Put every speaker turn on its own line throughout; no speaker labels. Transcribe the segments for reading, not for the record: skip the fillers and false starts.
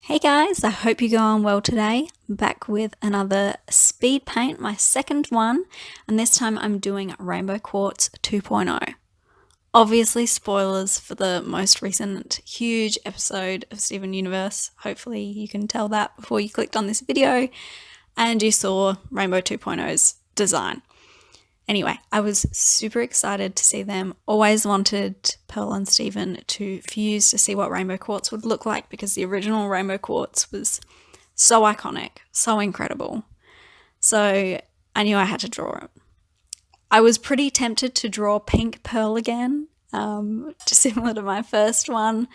Hey guys, I hope you're going well today. I'm back with another speed paint, my second one, and this time I'm doing Rainbow Quartz 2.0. Obviously, spoilers for the most recent huge episode of Steven Universe. Hopefully, you can tell that before you clicked on this video and you saw Rainbow 2.0's design. Anyway, I was super excited to see them. Always wanted Pearl and Steven to fuse to see what Rainbow Quartz would look like because the original Rainbow Quartz was so iconic, so incredible. So I knew I had to draw it. I was pretty tempted to draw Pink Pearl again, similar to my first one.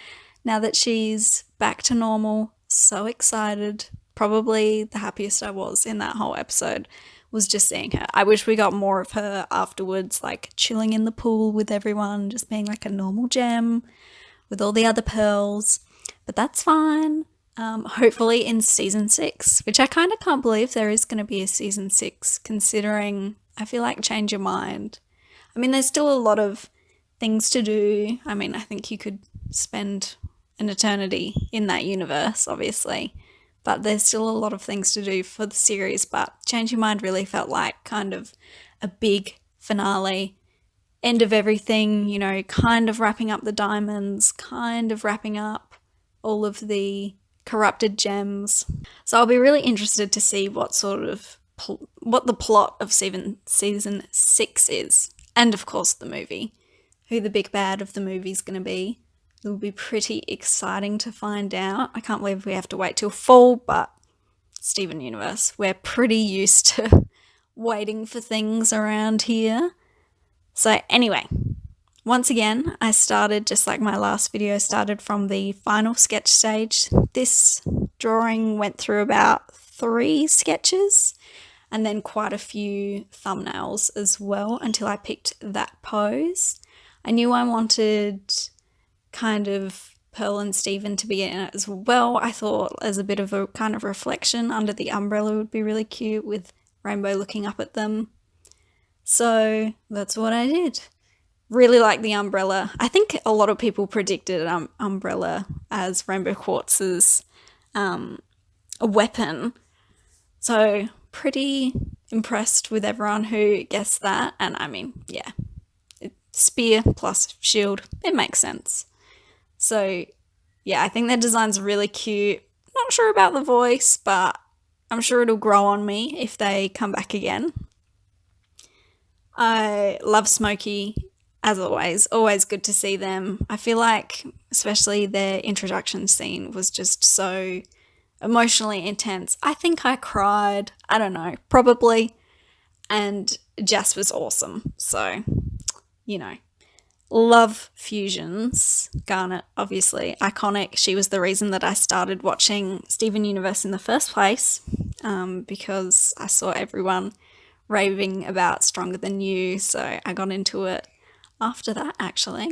Now that she's back to normal, so excited. Probably the happiest I was in that whole episode was just seeing her. I wish we got more of her afterwards, like chilling in the pool with everyone, just being like a normal gem with all the other pearls. But that's fine. Hopefully in season 6, which I kind of can't believe there is going to be a season 6, considering I feel like change your mind. I mean, there's still a lot of things to do. I mean, I think you could spend an eternity in that universe, obviously. But there's still a lot of things to do for the series, but Change Your Mind really felt like kind of a big finale, end of everything, you know, kind of wrapping up the diamonds, kind of wrapping up all of the corrupted gems. So I'll be really interested to see what the plot of season 6 is, and of course the movie, who the big bad of the movie is going to be. It will be pretty exciting to find out. I can't believe we have to wait till fall, but Steven Universe, we're pretty used to waiting for things around here. So anyway, once again, I started just like my last video, started from the final sketch stage. This drawing went through about 3 sketches and then quite a few thumbnails as well until I picked that pose. I knew I wanted kind of Pearl and Steven to be in it as well. I thought as a bit of a kind of reflection under the umbrella would be really cute with Rainbow looking up at them. So that's what I did. Really like the umbrella. I think a lot of people predicted umbrella as Rainbow Quartz's a weapon. So pretty impressed with everyone who guessed that. And I mean, yeah, spear plus shield, it makes sense. So, yeah, I think their design's really cute. Not sure about the voice, but I'm sure it'll grow on me if they come back again. I love Smokey, as always good to see them. I feel like, especially their introduction scene was just so emotionally intense. I think I cried, I don't know, probably. And Jess was awesome, so, you know. Love fusions. Garnet, obviously, iconic. She was the reason that I started watching Steven Universe in the first place, because I saw everyone raving about Stronger Than You, so I got into it after that, actually.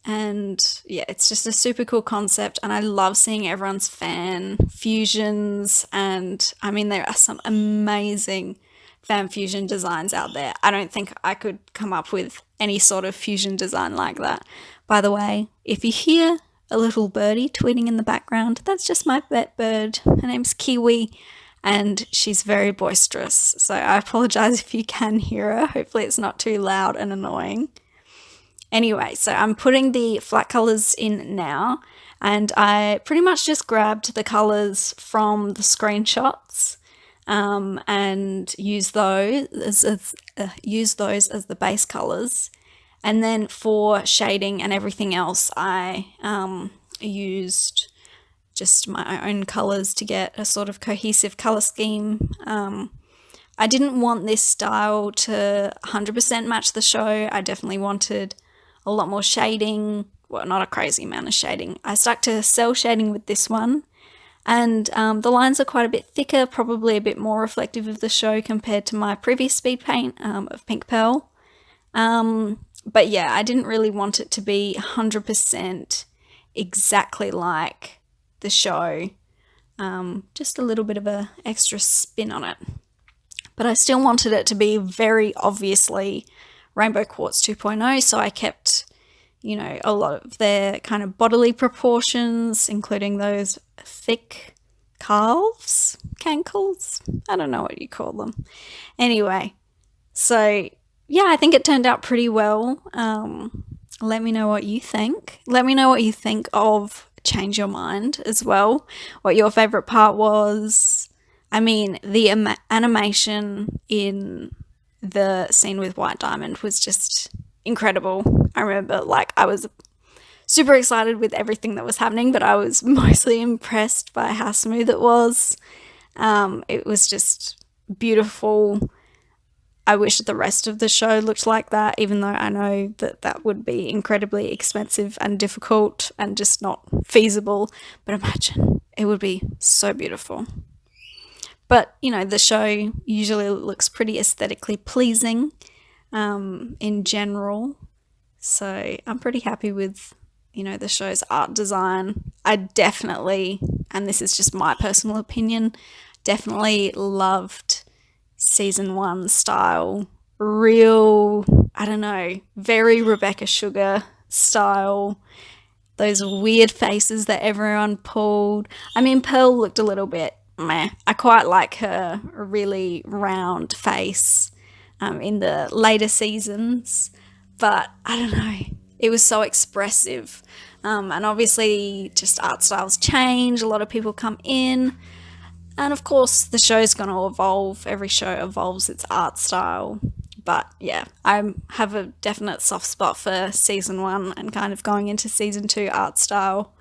And yeah, it's just a super cool concept, and I love seeing everyone's fan fusions, and I mean, there are some amazing fan fusion designs out there. I don't think I could come up with any sort of fusion design like that. By the way, if you hear a little birdie tweeting in the background, that's just my pet bird. Her name's Kiwi, and she's very boisterous. So I apologize if you can hear her. Hopefully it's not too loud and annoying. Anyway, so I'm putting the flat colors in now, and I pretty much just grabbed the colors from the screenshots and use those as the base colors. And then for shading and everything else, I used just my own colors to get a sort of cohesive color scheme. I didn't want this style to 100% match the show. I definitely wanted a lot more shading. Well, not a crazy amount of shading. I stuck to cell shading with this one. And the lines are quite a bit thicker, probably a bit more reflective of the show compared to my previous speed paint of Pink Pearl. But yeah, I didn't really want it to be 100% exactly like the show. Just a little bit of an extra spin on it. But I still wanted it to be very obviously Rainbow Quartz 2.0, so I kept, you know, a lot of their kind of bodily proportions, including those thick calves, cankles. I don't know what you call them. Anyway, so yeah, I think it turned out pretty well. Let me know what you think. Let me know what you think of Change Your Mind as well, what your favorite part was. I mean, the animation in the scene with White Diamond was just incredible. I remember, like, I was super excited with everything that was happening, but I was mostly impressed by how smooth it was. It was just beautiful. I wish the rest of the show looked like that, even though I know that that would be incredibly expensive and difficult and just not feasible. But imagine, it would be so beautiful. But, you know, the show usually looks pretty aesthetically pleasing in general. So I'm pretty happy with, you know, the show's art design. I definitely, and this is just my personal opinion, definitely loved season 1 style. Real, I don't know, very Rebecca Sugar style. Those weird faces that everyone pulled. I mean, Pearl looked a little bit meh. I quite like her really round face in the later seasons. But I don't know, it was so expressive. And obviously just art styles change. A lot of people come in. And of course, the show's going to evolve. Every show evolves its art style. But yeah, I have a definite soft spot for season 1 and kind of going into season 2 art style.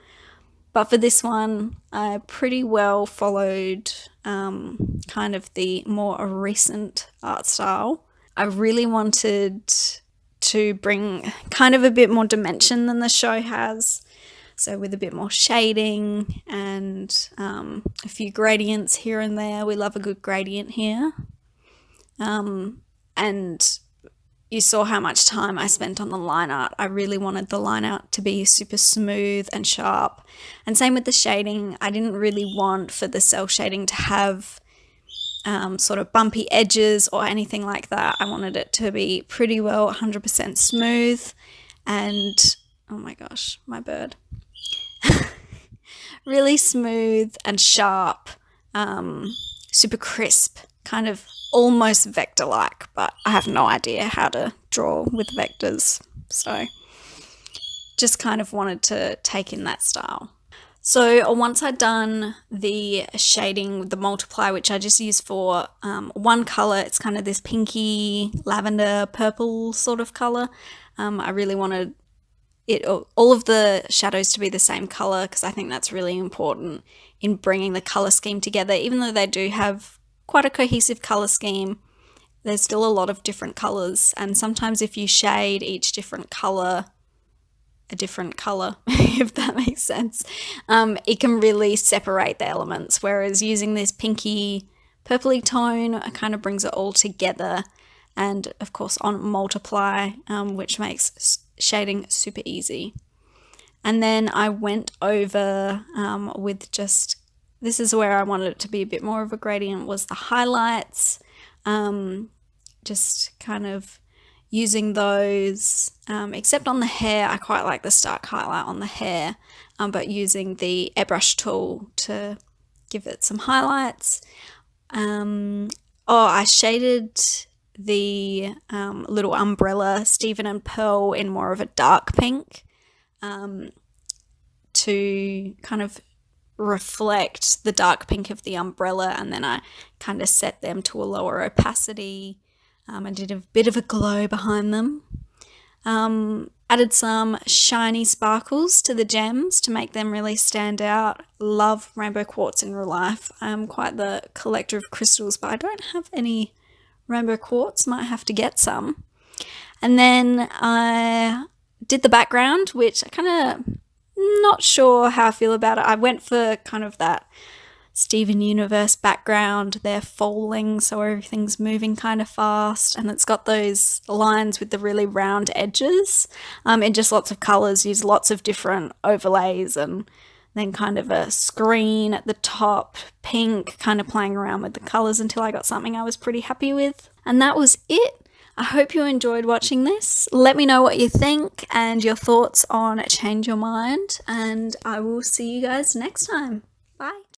But for this one, I pretty well followed kind of the more recent art style. I really wanted to bring kind of a bit more dimension than the show has. So with a bit more shading and a few gradients here and there. We love a good gradient here. And you saw how much time I spent on the line art. I really wanted the line art to be super smooth and sharp. And same with the shading. I didn't really want for the cell shading to have sort of bumpy edges or anything like that. I wanted it to be pretty well 100% smooth and, oh my gosh, my bird. Really smooth and sharp, super crisp, kind of almost vector-like, but I have no idea how to draw with vectors, so just kind of wanted to take in that style. So once I'd done the shading with the multiply, which I just use for one colour, it's kind of this pinky, lavender, purple sort of colour. I really wanted all of the shadows to be the same colour because I think that's really important in bringing the colour scheme together. Even though they do have quite a cohesive colour scheme, there's still a lot of different colours, and sometimes if you shade each different colour a different colour, if that makes sense, it can really separate the elements, whereas using this pinky purpley tone kind of brings it all together. And of course on multiply, which makes shading super easy. And then I went over with just, this is where I wanted it to be a bit more of a gradient, was the highlights, just kind of using those, except on the hair. I quite like the stark highlight on the hair, but using the airbrush tool to give it some highlights. I shaded the little umbrella, Stephen and Pearl, in more of a dark pink to kind of reflect the dark pink of the umbrella, and then I kind of set them to a lower opacity. I did a bit of a glow behind them. Added some shiny sparkles to the gems to make them really stand out. Love rainbow quartz in real life. I'm quite the collector of crystals, but I don't have any rainbow quartz, might have to get some. And then I did the background, which I kind of not sure how I feel about it. I went for kind of that Steven Universe background. They're falling, so everything's moving kind of fast, and it's got those lines with the really round edges, and just lots of colours, use lots of different overlays, and then kind of a screen at the top, pink, kind of playing around with the colours until I got something I was pretty happy with. And that was it. I hope you enjoyed watching this. Let me know what you think and your thoughts on Change Your Mind, and I will see you guys next time. Bye.